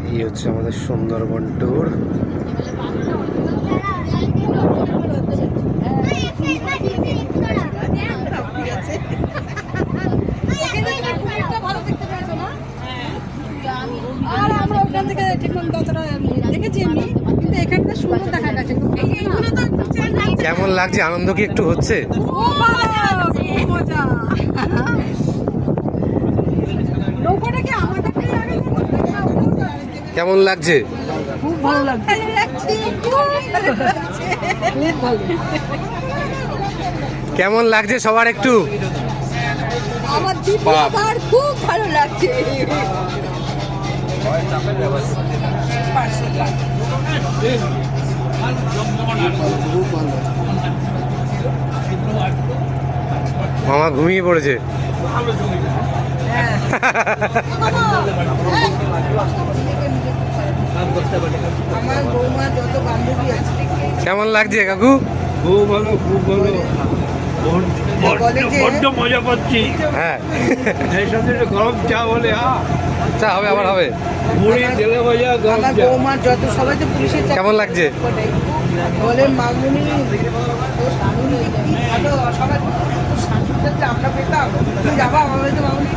এই হচ্ছে আমাদের সুন্দরবন ট্যুর। আর আমরা ওখান থেকে ঠিকমতো ততটা দেখেছি এমনি, কিন্তু এখানটা সুন্দর দেখা গেছে। কেমন লাগছে? আনন্দ কি একটু হচ্ছে? মজা। নৌকাটাকে আমাদের কেমন লাগছে? খুব ভালো লাগছে, খুব ভালো। কেমন লাগছে সবার একটু? আমার দ্বিতীয়বার খুব ভালো লাগছে। মামা ঘুমিয়ে পড়েছে। আমার বৌমা যত বান্ধবী আছে। কেমন লাগছে কাকু? খুব ভালো, খুব ভালো। বড্ড মজা পাচ্ছি। হ্যাঁ, এই সাথে একটু গরম চা বলে চা হবে, আবার হবে। মুড়ি তেলে ভাজা গরম আমার চা। বৌমা যত সবাই তো পুলিশের কেমন লাগছে? বলে মামুনি ভালো, সবাই আমরা পেতাম। তুমি যাবা আমার বাড়িতে মামুনি?